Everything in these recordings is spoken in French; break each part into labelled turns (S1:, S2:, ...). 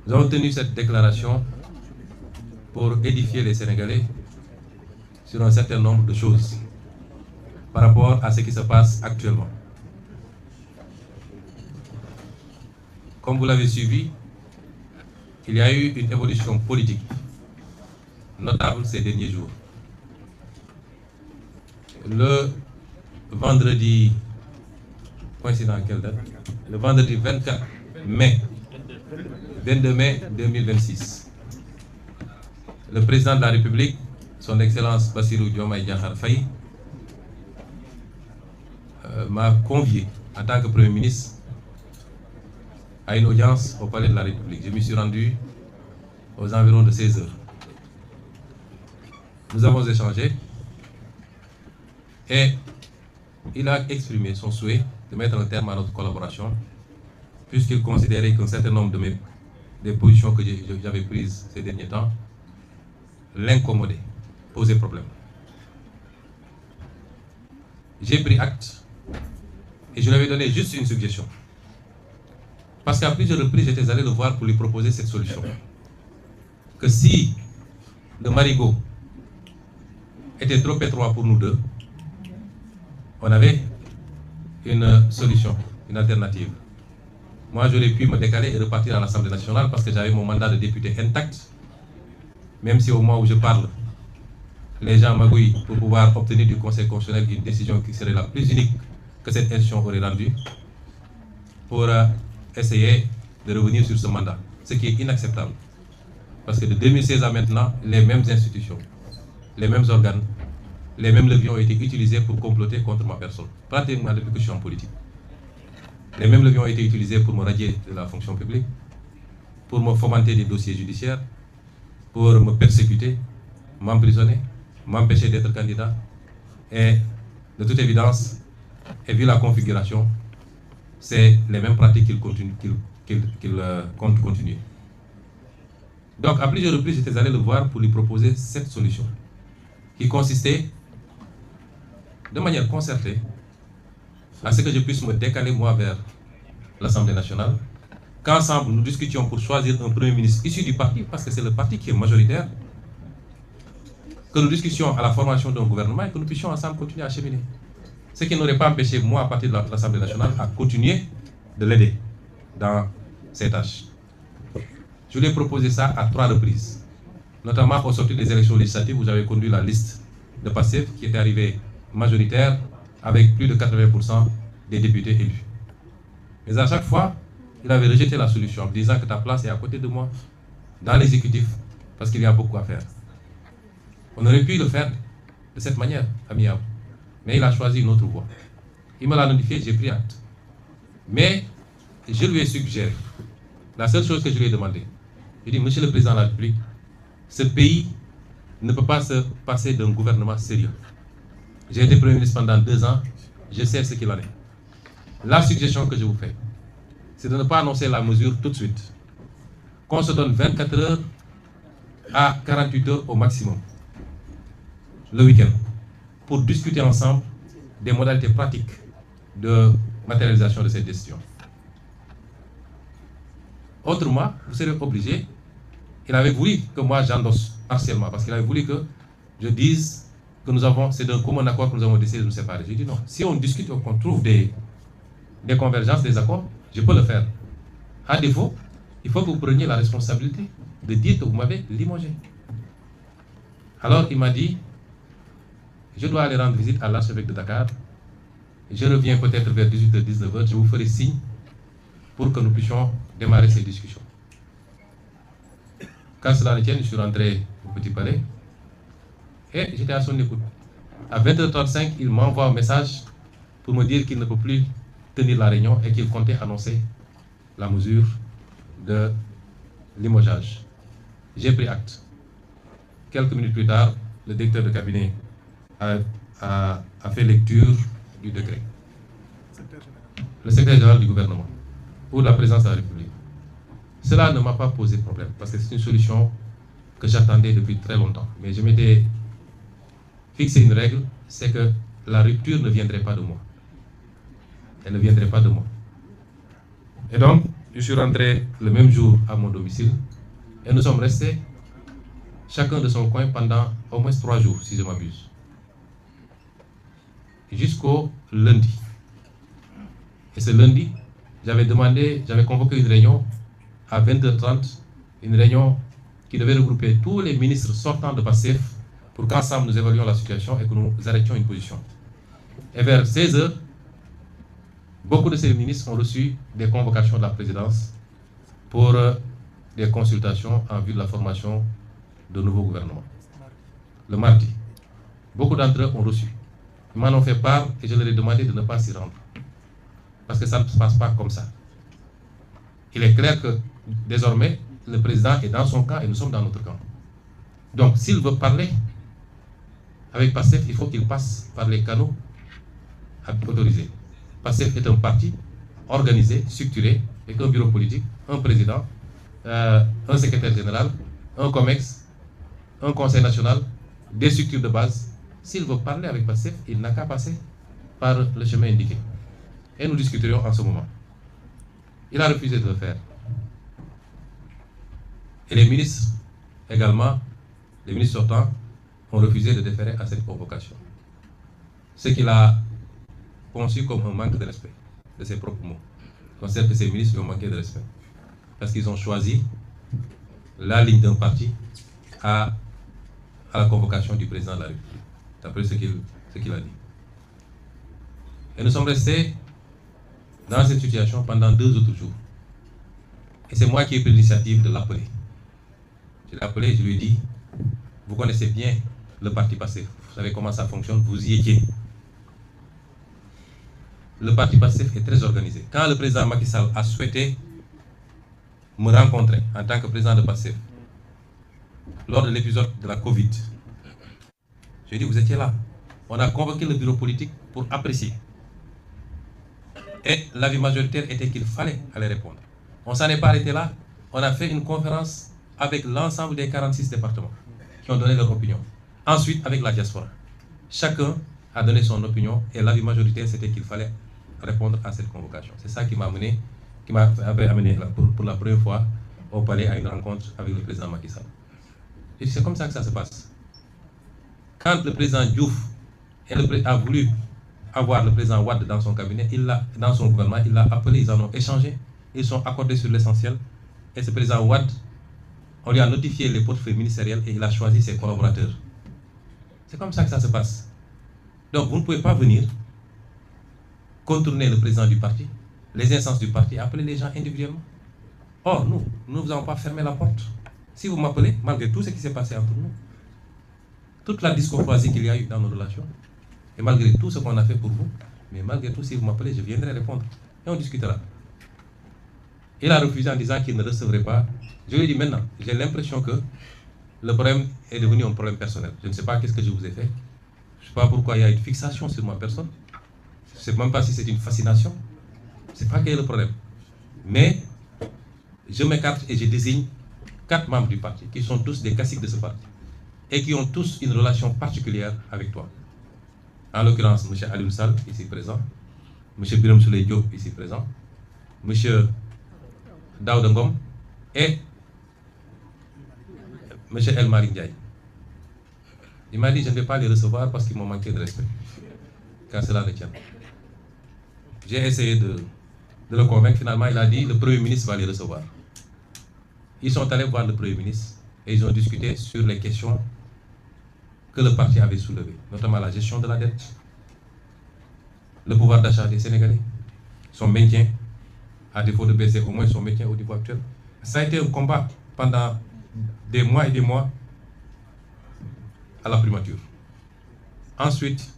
S1: Nous avons tenu cette déclaration pour édifier les Sénégalais sur un certain nombre de choses par rapport à ce qui se passe actuellement. Comme vous l'avez suivi, il y a eu une évolution politique notable ces derniers jours. Le vendredi, coïncident à quelle date? Le vendredi 22 mai 2026, le président de la République, son Excellence Bassirou Diomaye Diakhar Faye, m'a convié en tant que Premier ministre à une audience au Palais de la République. Je m'y suis rendu aux environs de 16 heures. Nous avons échangé et il a exprimé son souhait de mettre un terme à notre collaboration puisqu'il considérait qu'un certain nombre des positions que j'avais prises ces derniers temps l'incommodaient, posaient problème. J'ai pris acte et je lui avais donné juste une suggestion. Parce qu'à plusieurs reprises, j'étais allé le voir pour lui proposer cette solution. Que si le marigot était trop étroit pour nous deux, on avait une solution, une alternative. Moi, j'aurais pu me décaler et repartir à l'Assemblée nationale parce que j'avais mon mandat de député intact, même si au moment où je parle, les gens magouillent pour pouvoir obtenir du Conseil constitutionnel une décision qui serait la plus unique que cette institution aurait rendue pour essayer de revenir sur ce mandat, ce qui est inacceptable. Parce que de 2016 à maintenant, les mêmes institutions, les mêmes organes, les mêmes leviers ont été utilisés pour comploter contre ma personne, pratiquement depuis que je suis en politique. Les mêmes leviers ont été utilisés pour me radier de la fonction publique, pour me fomenter des dossiers judiciaires, pour me persécuter, m'emprisonner, m'empêcher d'être candidat. Et de toute évidence, et vu la configuration, c'est les mêmes pratiques qu'il compte continuer. Donc, à plusieurs reprises, j'étais allé le voir pour lui proposer cette solution, qui consistait, de manière concertée, à ce que je puisse me décaler moi vers l'Assemblée nationale, qu'ensemble nous discutions pour choisir un Premier ministre issu du parti, parce que c'est le parti qui est majoritaire, que nous discussions à la formation d'un gouvernement et que nous puissions ensemble continuer à cheminer. Ce qui n'aurait pas empêché, moi, à partir de l'Assemblée nationale, à continuer de l'aider dans ses tâches. Je lui ai proposé ça à 3 reprises, notamment au sortir des élections législatives où j'avais conduit la liste de PASTEF qui était arrivée majoritaire avec plus de 80% des députés élus. Mais à chaque fois, il avait rejeté la solution en disant que ta place est à côté de moi, dans l'exécutif, parce qu'il y a beaucoup à faire. On aurait pu le faire de cette manière, amiable. Mais il a choisi une autre voie. Il me l'a notifié, j'ai pris acte. Mais je lui ai suggéré, la seule chose que je lui ai demandé, je lui ai dit, Monsieur le Président de la République, ce pays ne peut pas se passer d'un gouvernement sérieux. J'ai été Premier ministre pendant 2 ans, je sais ce qu'il en est. La suggestion que je vous fais, c'est de ne pas annoncer la mesure tout de suite. Qu'on se donne 24 heures à 48 heures au maximum, le week-end, pour discuter ensemble des modalités pratiques de matérialisation de cette décision. Autrement, vous serez obligé, il avait voulu que moi j'endosse partiellement, parce qu'il avait voulu que je dise que nous avons, c'est d'un commun accord que nous avons décidé de nous séparer. J'ai dit non, si on discute et qu'on trouve des convergences, des accords, je peux le faire. À défaut, il faut que vous preniez la responsabilité de dire que vous m'avez limogé. Alors il m'a dit, je dois aller rendre visite à l'archevêque de Dakar. Je reviens peut-être vers 18h, 19h. Je vous ferai signe pour que nous puissions démarrer ces discussions. Quand cela ne tienne, je suis rentré au Petit Palais et j'étais à son écoute. À 20h35, il m'envoie un message pour me dire qu'il ne peut plus tenir la réunion et qu'il comptait annoncer la mesure de limogeage. J'ai pris acte. Quelques minutes plus tard, le directeur de cabinet a fait lecture du décret. Le secrétaire général du gouvernement, ou de la présidence de la République. Cela ne m'a pas posé problème, parce que c'est une solution que j'attendais depuis très longtemps. Mais je m'étais fixé une règle, c'est que la rupture ne viendrait pas de moi. Elle ne viendrait pas de moi. Et donc, je suis rentré le même jour à mon domicile et nous sommes restés chacun de son coin pendant au moins 3 jours, si je m'abuse. Jusqu'au lundi. Et ce lundi, j'avais convoqué une réunion à 20h30, une réunion qui devait regrouper tous les ministres sortants de PASTEF pour qu'ensemble nous évaluions la situation et que nous arrêtions une position. Et vers 16h, beaucoup de ces ministres ont reçu des convocations de la présidence pour des consultations en vue de la formation de nouveaux gouvernements. Le mardi, beaucoup d'entre eux ont reçu. Ils m'en ont fait part et je leur ai demandé de ne pas s'y rendre. Parce que ça ne se passe pas comme ça. Il est clair que désormais, le président est dans son camp et nous sommes dans notre camp. Donc, s'il veut parler avec PASTEF, il faut qu'il passe par les canaux autorisés. PASTEF est un parti organisé, structuré, avec un bureau politique, un président, un secrétaire général, un COMEX, un conseil national, des structures de base. S'il veut parler avec PASTEF, il n'a qu'à passer par le chemin indiqué. Et nous discuterions en ce moment. Il a refusé de le faire. Et les ministres également, les ministres sortants, ont refusé de déférer à cette convocation. Ce qu'il a conçu comme un manque de respect de ses propres mots. Je considère que ces ministres lui ont manqué de respect. Parce qu'ils ont choisi la ligne d'un parti à la convocation du président de la République. D'après ce qu'il a dit. Et nous sommes restés dans cette situation pendant 2 autres jours. Et c'est moi qui ai pris l'initiative de l'appeler. Je l'ai appelé et je lui ai dit, vous connaissez bien le parti PASTEF, vous savez comment ça fonctionne, vous y étiez. Le parti PASTEF est très organisé. Quand le président Macky Sall a souhaité me rencontrer en tant que président de PASTEF, lors de l'épisode de la Covid, je lui ai dit, vous étiez là. On a convoqué le bureau politique pour apprécier. Et l'avis majoritaire était qu'il fallait aller répondre. On ne s'en est pas arrêté là. On a fait une conférence avec l'ensemble des 46 départements qui ont donné leur opinion. Ensuite, avec la diaspora. Chacun a donné son opinion et l'avis majoritaire, c'était qu'il fallait répondre à cette convocation. C'est ça qui m'a amené pour la première fois au palais à une rencontre avec le président Macky Sall. Et c'est comme ça que ça se passe. Quand le président Diouf a voulu avoir le président Wade dans son cabinet, dans son gouvernement, il l'a appelé, ils en ont échangé, ils sont accordés sur l'essentiel. Et ce président Wade, on lui a notifié les portefeuilles ministériels et il a choisi ses collaborateurs. C'est comme ça que ça se passe. Donc vous ne pouvez pas venir contourner le président du parti, les instances du parti, appeler les gens individuellement. Or, nous ne vous avons pas fermé la porte. Si vous m'appelez, malgré tout ce qui s'est passé entre nous, toute la discourtoisie qu'il y a eu dans nos relations, et malgré tout ce qu'on a fait pour vous, mais malgré tout, si vous m'appelez, je viendrai répondre. Et on discutera. Il a refusé en disant qu'il ne recevrait pas. Je lui ai dit maintenant, j'ai l'impression que le problème est devenu un problème personnel. Je ne sais pas qu'est-ce que je vous ai fait. Je ne sais pas pourquoi il y a une fixation sur ma personne. Je ne sais même pas si c'est une fascination. Je ne sais pas quel est le problème. Mais je m'écarte et je désigne 4 membres du parti, qui sont tous des caciques de ce parti, et qui ont tous une relation particulière avec toi. En l'occurrence, M. Alioune Sall, ici présent, M. Birame Souleye Diop, ici présent, M. Daouda Ngom et M. El Malick Ndiaye. Il m'a dit, je ne vais pas les recevoir parce qu'ils m'ont manqué de respect, car cela ne tient. J'ai essayé de le convaincre, finalement il a dit, le Premier ministre va les recevoir. Ils sont allés voir le Premier ministre et ils ont discuté sur les questions que le parti avait soulevées, notamment la gestion de la dette, le pouvoir d'achat des Sénégalais, son maintien, à défaut de baisser au moins son maintien au niveau actuel. Ça a été un combat pendant des mois et des mois à la primature. Ensuite,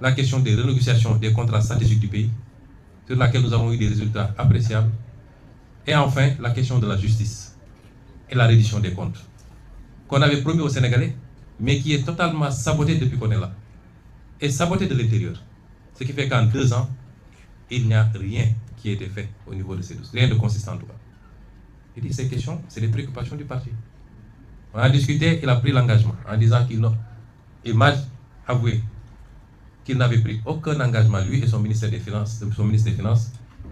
S1: la question des renégociations des contrats stratégiques du pays, sur laquelle nous avons eu des résultats appréciables. Et enfin, la question de la justice et la reddition des comptes, qu'on avait promis aux Sénégalais, mais qui est totalement sabotée depuis qu'on est là. Et sabotée de l'intérieur. Ce qui fait qu'en 2 ans, il n'y a rien qui a été fait au niveau de ces dossiers. Rien de consistant en tout cas. Il dit ces questions, c'est les préoccupations du parti. On a discuté, il a pris l'engagement en disant qu'il m'a avoué qu'il n'avait pris aucun engagement, lui et son ministère des Finances,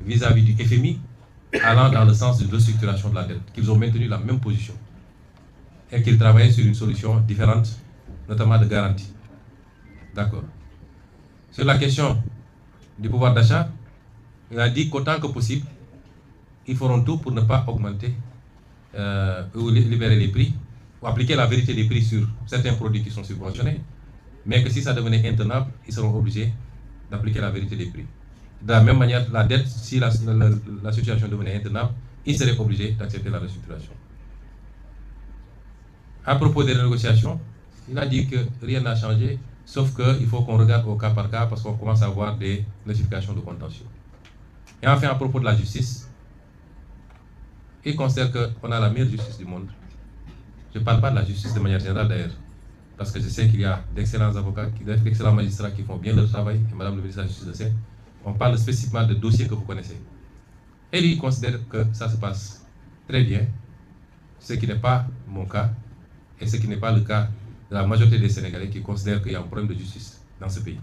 S1: vis-à-vis du FMI, allant dans le sens d'une restructuration de la dette, qu'ils ont maintenu la même position et qu'ils travaillaient sur une solution différente, notamment de garantie. D'accord. Sur la question du pouvoir d'achat, il a dit qu'autant que possible, ils feront tout pour ne pas augmenter ou libérer les prix, ou appliquer la vérité des prix sur certains produits qui sont subventionnés, mais que si ça devenait intenable, ils seront obligés d'appliquer la vérité des prix. De la même manière, la dette, si la situation devenait intenable, ils seraient obligés d'accepter la restructuration. À propos des négociations, il a dit que rien n'a changé, sauf qu'il faut qu'on regarde au cas par cas parce qu'on commence à avoir des notifications de contentieux. Et enfin, à propos de la justice, il considère qu'on a la meilleure justice du monde. Je ne parle pas de la justice de manière générale d'ailleurs, parce que je sais qu'il y a d'excellents avocats, d'excellents magistrats qui font bien leur travail, et Madame le ministre de la Justice le sait. On parle spécifiquement de dossiers que vous connaissez. Et lui, il considère que ça se passe très bien, ce qui n'est pas mon cas, et ce qui n'est pas le cas de la majorité des Sénégalais qui considèrent qu'il y a un problème de justice dans ce pays.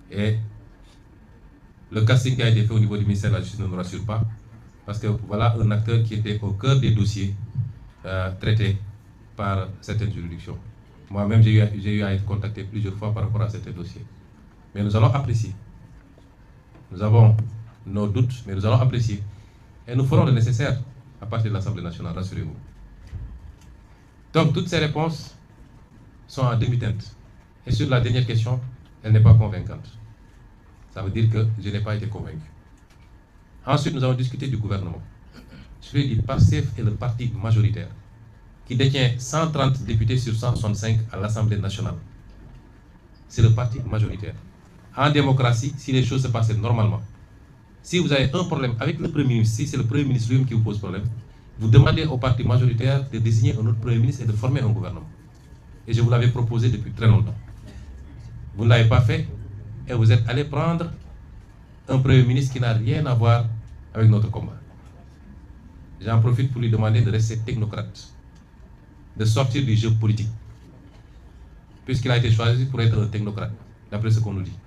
S1: Et le casting qui a été fait au niveau du ministère de la Justice ne nous rassure pas, parce que voilà un acteur qui était au cœur des dossiers traités par certaines juridictions. Moi-même, j'ai eu à être contacté plusieurs fois par rapport à certains dossiers. Mais nous allons apprécier. Nous avons nos doutes, mais nous allons apprécier. Et nous ferons le nécessaire à partir de l'Assemblée nationale, rassurez-vous. Donc, toutes ces réponses sont en demi-teinte. Et sur la dernière question, elle n'est pas convaincante. Ça veut dire que je n'ai pas été convaincu. Ensuite, nous avons discuté du gouvernement. Je lui ai dit, PASTEF est le parti majoritaire qui détient 130 députés sur 165 à l'Assemblée nationale. C'est le parti majoritaire. En démocratie, si les choses se passaient normalement, si vous avez un problème avec le Premier ministre, si c'est le Premier ministre lui-même qui vous pose problème, vous demandez au parti majoritaire de désigner un autre Premier ministre et de former un gouvernement. Et je vous l'avais proposé depuis très longtemps. Vous ne l'avez pas fait et vous êtes allé prendre un Premier ministre qui n'a rien à voir avec notre combat. J'en profite pour lui demander de rester technocrate, de sortir du jeu politique, puisqu'il a été choisi pour être un technocrate, d'après ce qu'on nous dit.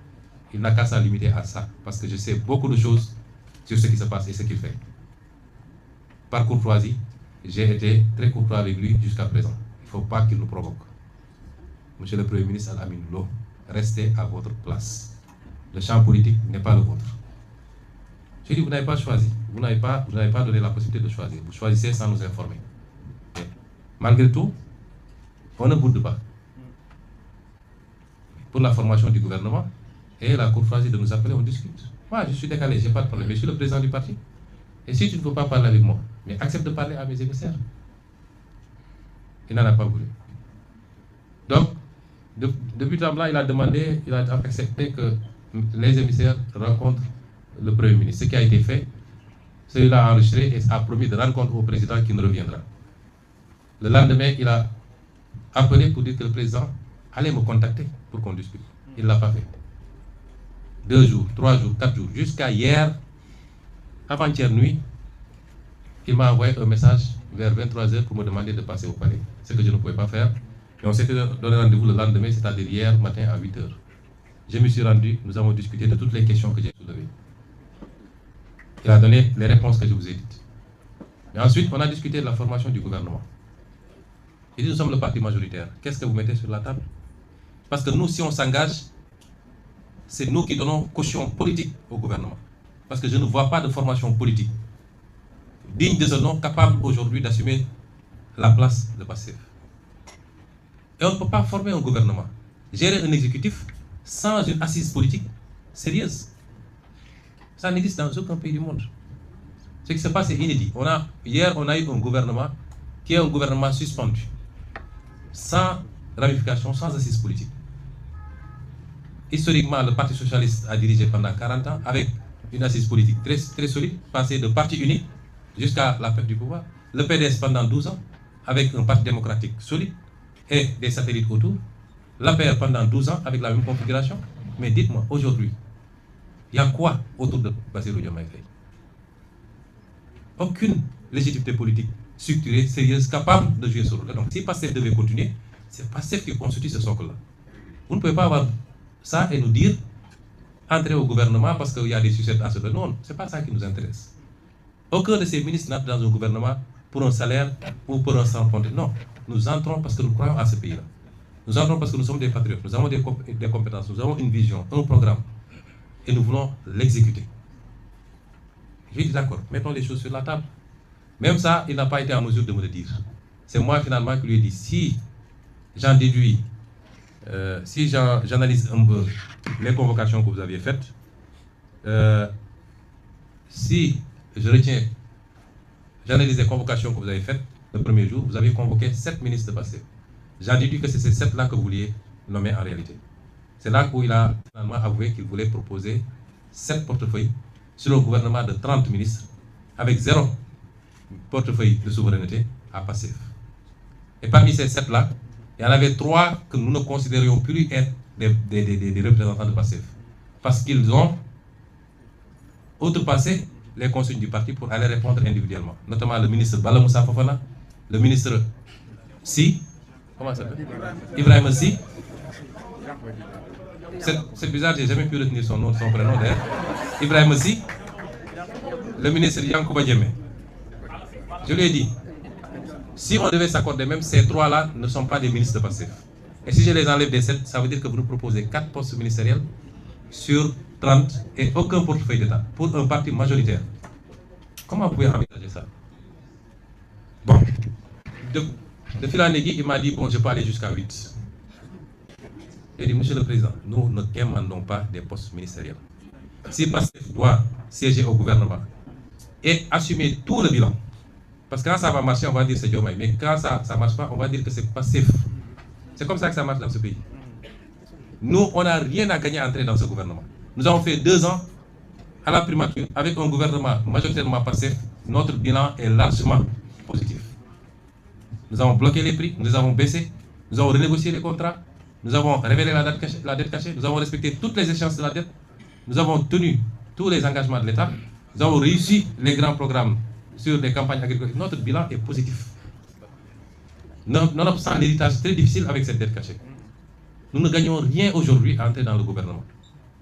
S1: Il n'a qu'à s'en limiter à ça, parce que je sais beaucoup de choses sur ce qui se passe et ce qu'il fait. Par courtoisie, j'ai été très courtois avec lui jusqu'à présent. Il ne faut pas qu'il nous provoque. Monsieur le Premier ministre Al-Amin Lo, restez à votre place. Le champ politique n'est pas le vôtre. Je dis, vous n'avez pas choisi. Vous n'avez pas donné la possibilité de choisir. Vous choisissez sans nous informer. Et malgré tout, on ne boude pas. Pour la formation du gouvernement, et la courtoisie de nous appeler, on discute. Moi, je suis décalé, je n'ai pas de problème, mais je suis le président du parti. Et si tu ne veux pas parler avec moi, mais accepte de parler à mes émissaires. Il n'en a pas voulu. Donc, depuis temps-là, il a accepté que les émissaires rencontrent le Premier ministre. Ce qui a été fait, celui-là a enregistré et a promis de rendre compte au président qui ne reviendra. Le lendemain, il a appelé pour dire que le président allait me contacter pour qu'on discute. Il ne l'a pas fait. 2 jours, 3 jours, 4 jours, jusqu'à hier, avant-hier nuit, il m'a envoyé un message vers 23h pour me demander de passer au palais. Ce que je ne pouvais pas faire. Et on s'était donné rendez-vous le lendemain, c'est-à-dire hier matin à 8h. Je me suis rendu, nous avons discuté de toutes les questions que j'ai soulevées. Il a donné les réponses que je vous ai dites. Et ensuite, on a discuté de la formation du gouvernement. Il dit, nous sommes le parti majoritaire. Qu'est-ce que vous mettez sur la table? Parce que nous, si on s'engage, c'est nous qui donnons caution politique au gouvernement. Parce que je ne vois pas de formation politique digne de ce nom, capable aujourd'hui d'assumer la place de PASTEF. Et on ne peut pas former un gouvernement, gérer un exécutif sans une assise politique sérieuse. Ça n'existe dans aucun pays du monde. Ce qui se passe est inédit. Hier, on a eu un gouvernement qui est un gouvernement suspendu, sans ramification, sans assise politique. Historiquement, le Parti socialiste a dirigé pendant 40 ans avec une assise politique très, très solide, passé de parti unique jusqu'à la perte du pouvoir. Le PDS pendant 12 ans avec un parti démocratique solide et des satellites autour. L'APR pendant 12 ans avec la même configuration. Mais dites-moi, aujourd'hui, il y a quoi autour de Bassirou Diomaye Faye? Aucune légitimité politique structurée, sérieuse, capable de jouer ce rôle. Donc si PASTEF devait continuer, c'est PASTEF qui constitue ce socle-là. Vous ne pouvez pas avoir ça et nous dire entrer au gouvernement parce qu'il y a des sucettes à se faire. Non, ce n'est pas ça qui nous intéresse. Aucun de ces ministres n'entre dans un gouvernement pour un salaire ou pour un sans compte. Non, nous entrons parce que nous croyons à ce pays-là. Nous entrons parce que nous sommes des patriotes, nous avons des compétences, nous avons une vision, un programme, et nous voulons l'exécuter. Je lui ai dit d'accord, mettons les choses sur la table. Même ça, il n'a pas été en mesure de me le dire. C'est moi finalement qui lui ai dit, si j'en déduis, si j'analyse un peu les convocations que vous aviez faites, si je retiens, j'analyse les convocations que vous avez faites le premier jour, vous avez convoqué 7 ministres de Pastef. J'en déduis que c'est ces 7-là que vous vouliez nommer en réalité. C'est là où il a finalement avoué qu'il voulait proposer 7 portefeuilles sur un gouvernement de 30 ministres avec 0 portefeuille de souveraineté à Pastef. Et parmi ces 7-là, il y en avait 3 que nous ne considérions plus être des représentants de Pastef. Parce qu'ils ont outrepassé les consignes du parti pour aller répondre individuellement. Notamment le ministre Bala Moussa Fofana, le ministre Si, comment ça s'appelle, Ibrahim Si. C'est bizarre, j'ai jamais pu retenir son nom, son prénom d'ailleurs. Ibrahim Si, le ministre Yankouba Diémé. Je lui ai dit, si on devait s'accorder, même ces 3-là ne sont pas des ministres de Pastef. Et si je les enlève des 7, ça veut dire que vous nous proposez 4 postes ministériels sur 30 et aucun portefeuille d'État pour un parti majoritaire. Comment vous pouvez envisager ça? Bon, de fil en aiguille, il m'a dit, bon, je peux aller jusqu'à 8. J'ai dit, monsieur le président, nous ne demandons pas des postes ministériels. Si Pastef doit siéger au gouvernement et assumer tout le bilan, parce que quand ça va marcher, on va dire c'est Diomaye, mais quand ça ne marche pas, on va dire que c'est Pastef. C'est comme ça que ça marche dans ce pays. Nous, on n'a rien à gagner à entrer dans ce gouvernement. Nous avons fait 2 ans à la primature avec un gouvernement majoritairement Pastef. Notre bilan est largement positif. Nous avons bloqué les prix, nous les avons baissés, nous avons renégocié les contrats, nous avons révélé la dette cachée, nous avons respecté toutes les échéances de la dette, nous avons tenu tous les engagements de l'État, nous avons réussi les grands programmes sur les campagnes agricoles. Notre bilan est positif. Nonobstant l'héritage très difficile avec cette dette cachée. Nous ne gagnons rien aujourd'hui à entrer dans le gouvernement.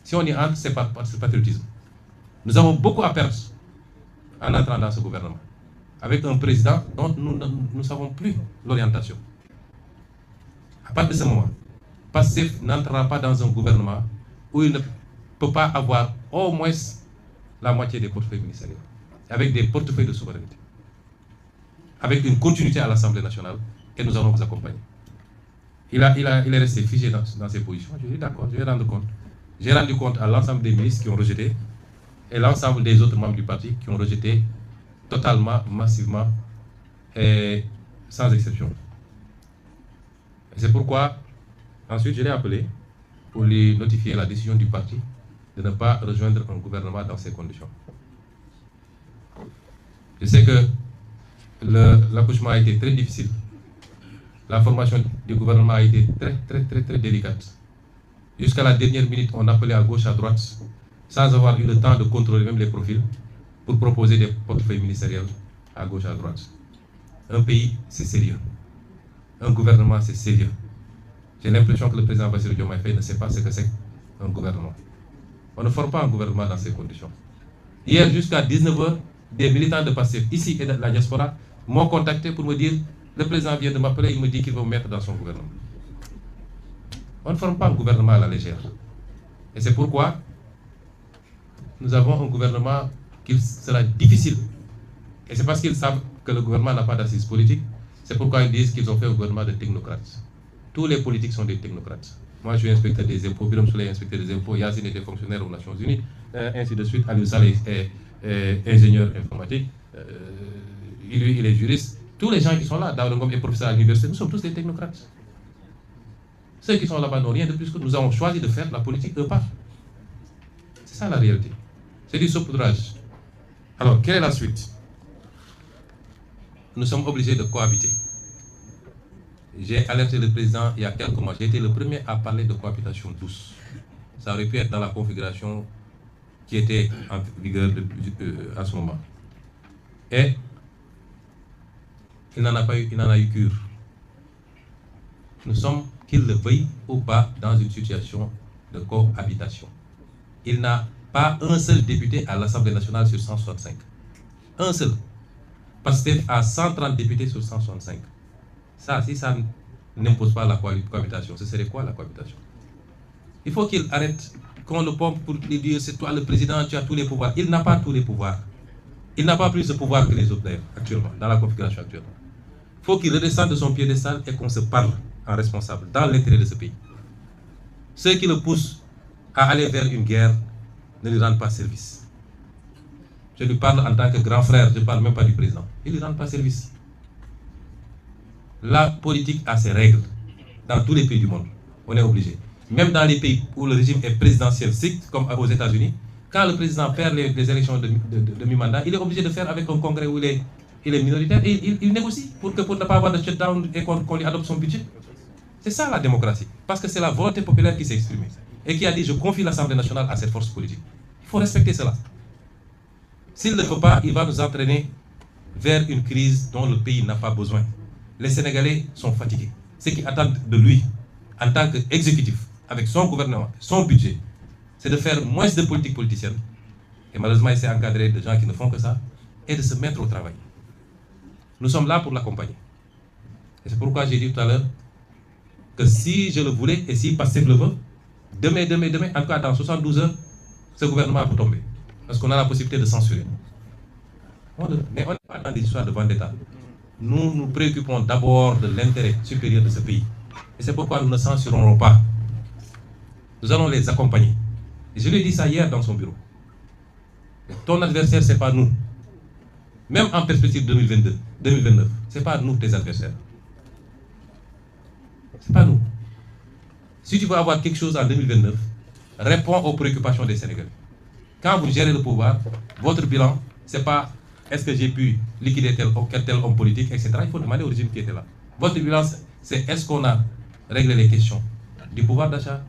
S1: Si on y entre, c'est par patriotisme. Nous avons beaucoup à perdre en entrant dans ce gouvernement, avec un président dont nous ne savons plus l'orientation. À partir de ce moment, Pastef n'entrera pas dans un gouvernement où il ne peut pas avoir au moins la moitié des portefeuilles ministériels, avec des portefeuilles de souveraineté, avec une continuité à l'Assemblée nationale, et nous allons vous accompagner. Il est resté figé dans ses positions. Je dis d'accord, je vais rendre compte. J'ai rendu compte à l'ensemble des ministres qui ont rejeté et l'ensemble des autres membres du parti qui ont rejeté totalement, massivement et sans exception. C'est pourquoi, ensuite, je l'ai appelé pour lui notifier la décision du parti de ne pas rejoindre un gouvernement dans ces conditions. Je sais que l'accouchement a été très difficile. La formation du gouvernement a été très délicate. Jusqu'à la dernière minute, on appelait à gauche, à droite, sans avoir eu le temps de contrôler même les profils, pour proposer des portefeuilles ministériels à gauche, à droite. Un pays, c'est sérieux. Un gouvernement, c'est sérieux. J'ai l'impression que le président Bassirou Diomaye Faye ne sait pas ce que c'est un gouvernement. On ne forme pas un gouvernement dans ces conditions. Hier, jusqu'à 19 h, des militants de Pastef, ici et de la diaspora, m'ont contacté pour me dire, le président vient de m'appeler, il me dit qu'il va me mettre dans son gouvernement. On ne forme pas un gouvernement à la légère. Et c'est pourquoi nous avons un gouvernement qui sera difficile. Et c'est parce qu'ils savent que le gouvernement n'a pas d'assise politique. C'est pourquoi ils disent qu'ils ont fait un gouvernement de technocrates. Tous les politiques sont des technocrates. Moi, je suis inspecteur des impôts, Birame Souleye est inspecteur des impôts, Yassine était fonctionnaire aux Nations Unies, ainsi de suite. Aliou Saleh est ingénieur informatique, lui, il est juriste. Tous les gens qui sont là, Daouda Ngom est professeur à l'université, nous sommes tous des technocrates. Ceux qui sont là-bas n'ont rien de plus que nous avons choisi de faire la politique eux pas. C'est ça la réalité. C'est du saupoudrage. Alors, quelle est la suite? Nous sommes obligés de cohabiter. J'ai alerté le président il y a quelques mois. J'ai été le premier à parler de cohabitation douce. Ça aurait pu être dans la configuration qui était en vigueur à ce moment. Et il n'en a eu cure. Nous sommes, qu'il le veuille ou pas, dans une situation de cohabitation. Il n'a pas un seul député à l'Assemblée nationale sur 165. Un seul. PASTEF a 130 députés sur 165. Ça, si ça n'impose pas la cohabitation, ce serait quoi la cohabitation? Il faut qu'il arrête, qu'on le pompe pour lui dire c'est toi le président, tu as tous les pouvoirs. Il n'a pas tous les pouvoirs. Il n'a pas plus de pouvoir que les autres d'ailleurs, actuellement, dans la configuration actuelle. Il faut qu'il redescende de son piédestal et qu'on se parle en responsable, dans l'intérêt de ce pays. Ceux qui le poussent à aller vers une guerre ne lui rendent pas service. Je lui parle en tant que grand frère, je ne parle même pas du président. Ils ne lui rendent pas service. La politique a ses règles dans tous les pays du monde. On est obligé. Même dans les pays où le régime est présidentiel strict, comme aux États-Unis, quand le président perd les élections de mi-mandat, il est obligé de faire avec un congrès où il est minoritaire et il négocie pour ne pas avoir de shutdown et qu'on lui adopte son budget. C'est ça la démocratie. Parce que c'est la volonté populaire qui s'est exprimée et qui a dit je confie l'Assemblée nationale à cette force politique. Il faut respecter cela. S'il ne le fait pas, il va nous entraîner vers une crise dont le pays n'a pas besoin. Les Sénégalais sont fatigués. Ce qu'ils attendent de lui, en tant qu'exécutif, avec son gouvernement, son budget, c'est de faire moins de politique politicienne. Et malheureusement, il s'est encadré de gens qui ne font que ça, et de se mettre au travail. Nous sommes là pour l'accompagner. Et c'est pourquoi j'ai dit tout à l'heure que si je le voulais, et si PASTEF le veut, demain, en tout cas dans 72 heures, ce gouvernement peut tomber. Parce qu'on a la possibilité de censurer. Mais on n'est pas dans des histoires de vendetta. Nous nous préoccupons d'abord de l'intérêt supérieur de ce pays. Et c'est pourquoi nous ne censurerons pas. Nous allons les accompagner. Et je lui ai dit ça hier dans son bureau. Ton adversaire, ce n'est pas nous. Même en perspective 2029, ce n'est pas nous tes adversaires. Ce n'est pas nous. Si tu veux avoir quelque chose en 2029, réponds aux préoccupations des Sénégalais. Quand vous gérez le pouvoir, votre bilan, ce n'est pas est-ce que j'ai pu liquider tel homme politique, etc. Il faut demander au régime qui était là. Votre bilan, c'est est-ce qu'on a réglé les questions du pouvoir d'achat,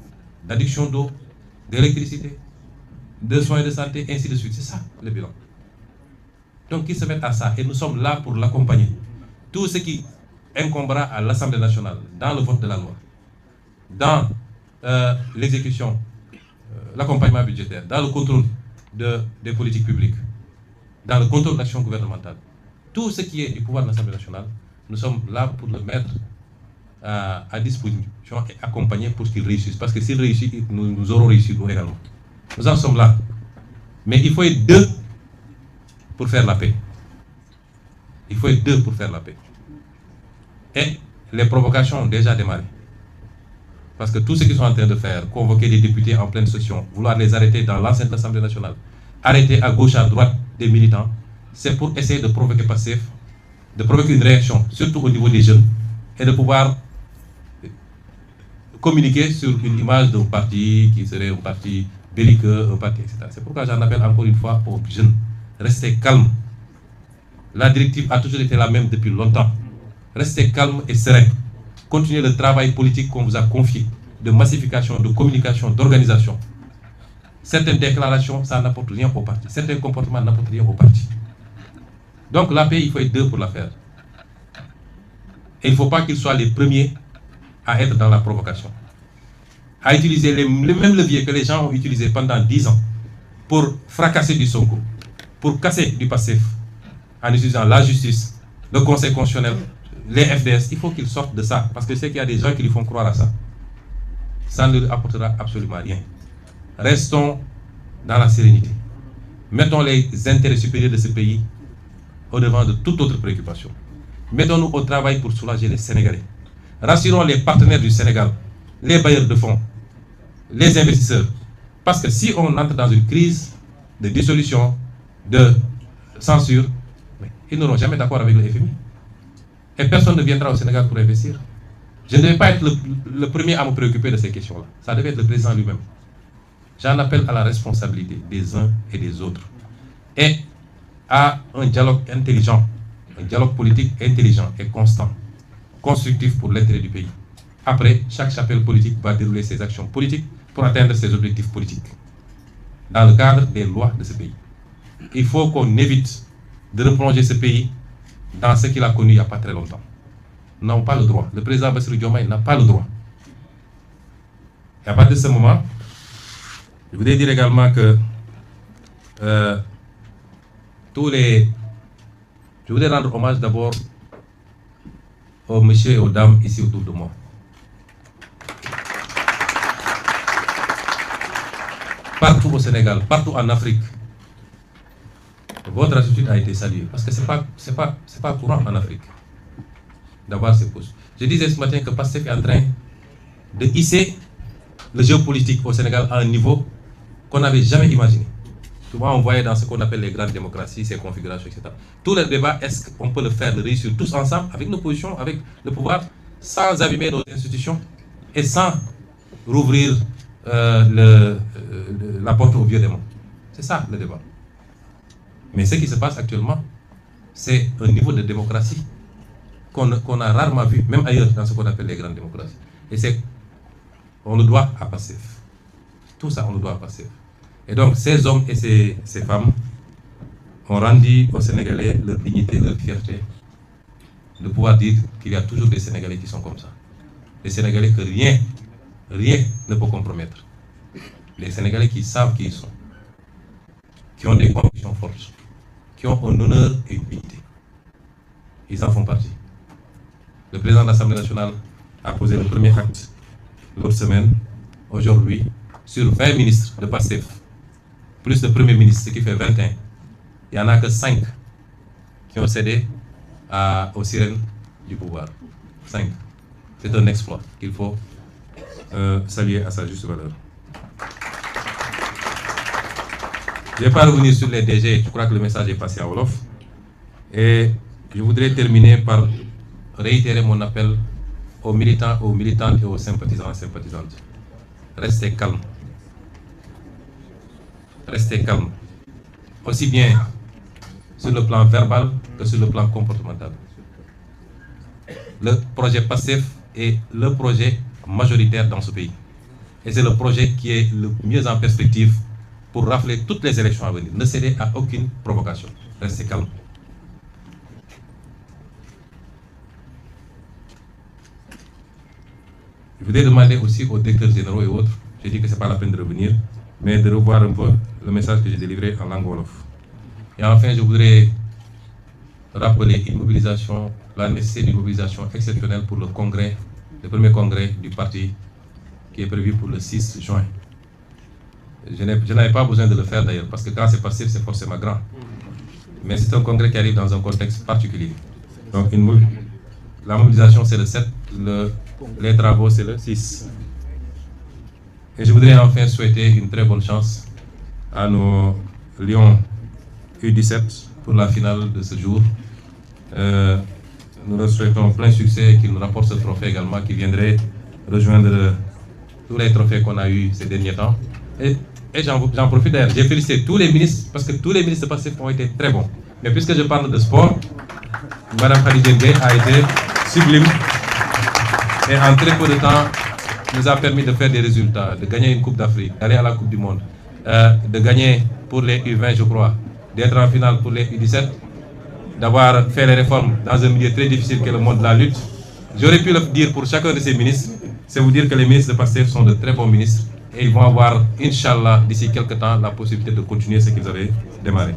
S1: d'adduction d'eau, d'électricité, de soins de santé, ainsi de suite. C'est ça le bilan. Donc qu'ils se mettent à ça et nous sommes là pour l'accompagner. Tout ce qui incombera à l'Assemblée nationale, dans le vote de la loi, dans l'exécution, l'accompagnement budgétaire, dans le contrôle des politiques publiques, dans le contrôle d'action gouvernementale, tout ce qui est du pouvoir de l'Assemblée nationale, nous sommes là pour le mettre à disposition et accompagner pour qu'il réussisse. Parce que s'il réussit, nous aurons réussi nous également. Nous en sommes là. Mais il faut être deux pour faire la paix. Il faut être deux pour faire la paix. Et les provocations ont déjà démarré. Parce que tout ce qu'ils sont en train de faire, convoquer des députés en pleine session, vouloir les arrêter dans l'enceinte de l'Assemblée nationale, arrêter à gauche, à droite des militants, c'est pour essayer de provoquer PASTEF, de provoquer une réaction, surtout au niveau des jeunes, et de pouvoir communiquer sur une image d'un parti qui serait un parti belliqueux, un parti, etc. C'est pourquoi j'en appelle encore une fois aux jeunes. Restez calmes. La directive a toujours été la même depuis longtemps. Restez calmes et sereins. Continuez le travail politique qu'on vous a confié, de massification, de communication, d'organisation. Certaines déclarations, ça n'apporte rien au parti. Certains comportements n'apportent rien au parti. Donc la paix, il faut être deux pour la faire. Et il ne faut pas qu'ils soient les premiers à être dans la provocation. À utiliser les mêmes leviers que les gens ont utilisés pendant 10 ans pour fracasser du Sonko, pour casser du PASTEF, en utilisant la justice, le Conseil constitutionnel, les FDS. Il faut qu'ils sortent de ça, parce que je sais qu'il y a des gens qui lui font croire à ça. Ça ne leur apportera absolument rien. Restons dans la sérénité. Mettons les intérêts supérieurs de ce pays au-devant de toute autre préoccupation. Mettons-nous au travail pour soulager les Sénégalais. Rassurons les partenaires du Sénégal, les bailleurs de fonds, les investisseurs. Parce que si on entre dans une crise de dissolution, de censure, ils n'auront jamais d'accord avec le FMI. Et personne ne viendra au Sénégal pour investir. Je ne devais pas être le premier à me préoccuper de ces questions-là. Ça devait être le président lui-même. J'en appelle à la responsabilité des uns et des autres. Et à un dialogue intelligent, un dialogue politique intelligent et constant, constructif pour l'intérêt du pays. Après, chaque chapelle politique va dérouler ses actions politiques pour atteindre ses objectifs politiques, dans le cadre des lois de ce pays. Il faut qu'on évite de replonger ce pays dans ce qu'il a connu il n'y a pas très longtemps. Nous n'avons pas le droit. Le président Bassirou Diomaye n'a pas le droit. Et à partir de ce moment, je voudrais dire également que tous les Je voudrais rendre hommage d'abord aux messieurs et aux dames ici autour de moi. Partout au Sénégal, partout en Afrique, votre attitude a été saluée. Parce que ce n'est pas courant en Afrique d'avoir ces postes. Je disais ce matin que PASTEF est en train de hisser le géopolitique au Sénégal à un niveau qu'on n'avait jamais imaginé. Souvent, on voyait dans ce qu'on appelle les grandes démocraties, ces configurations, etc. Tout le débat, est-ce qu'on peut le faire, le réussir tous ensemble, avec nos positions, avec le pouvoir, sans abîmer nos institutions et sans rouvrir la porte au vieux démon. C'est ça le débat. Mais ce qui se passe actuellement, c'est un niveau de démocratie qu'on a rarement vu, même ailleurs, dans ce qu'on appelle les grandes démocraties. Et on le doit à PASTEF. Tout ça, on le doit à PASTEF. Et donc, ces hommes et ces femmes ont rendu aux Sénégalais leur dignité, leur fierté, de pouvoir dire qu'il y a toujours des Sénégalais qui sont comme ça. Des Sénégalais que rien ne peut compromettre. Les Sénégalais qui savent qui ils sont, qui ont des convictions fortes, qui ont un honneur et une dignité. Ils en font partie. Le président de l'Assemblée nationale a posé le premier acte l'autre semaine, aujourd'hui, sur 20 ministres de PASTEF, plus de premiers ministres, ce qui fait 21. Il n'y en a que 5 qui ont cédé aux sirènes du pouvoir. 5. C'est un exploit qu'il faut saluer à sa juste valeur. Je ne vais pas revenir sur les DG, je crois que le message est passé à Wolof. Et je voudrais terminer par réitérer mon appel aux militants, aux militantes et aux sympathisants et sympathisantes. Restez calmes. Restez calmes. Aussi bien sur le plan verbal que sur le plan comportemental. Le projet PASTEF est le projet majoritaire dans ce pays. Et c'est le projet qui est le mieux en perspective pour rafler toutes les élections à venir. Ne cédez à aucune provocation. Restez calmes. Je voudrais demander aussi aux directeurs généraux et autres, j'ai dit que ce n'est pas la peine de revenir, mais de revoir un peu le message que j'ai délivré en langue wolof. Et enfin, je voudrais rappeler la nécessité d'une mobilisation exceptionnelle pour le congrès, le premier congrès du parti qui est prévu pour le 6 juin. Je n'avais pas besoin de le faire d'ailleurs, parce que quand c'est passif, c'est forcément grand. Mais c'est un congrès qui arrive dans un contexte particulier. Donc la mobilisation c'est le 7, les travaux c'est le 6. Et je voudrais enfin souhaiter une très bonne chance à nos Lions U17 pour la finale de ce jour. Nous leur souhaitons plein succès et qu'ils nous rapportent ce trophée également qui viendrait rejoindre tous les trophées qu'on a eus ces derniers temps. Et j'en profite d'ailleurs, j'ai félicité tous les ministres parce que tous les ministres de PASTEF ont été très bons. Mais puisque je parle de sport, Mme Khadija Gueye a été sublime et en très peu de temps nous a permis de faire des résultats, de gagner une Coupe d'Afrique, d'aller à la Coupe du Monde, de gagner pour les U20 je crois, d'être en finale pour les U17, d'avoir fait les réformes dans un milieu très difficile qu'est le monde de la lutte. J'aurais pu le dire pour chacun de ces ministres, c'est vous dire que les ministres de PASTEF sont de très bons ministres et ils vont avoir, Inch'Allah, d'ici quelques temps, la possibilité de continuer ce qu'ils avaient démarré.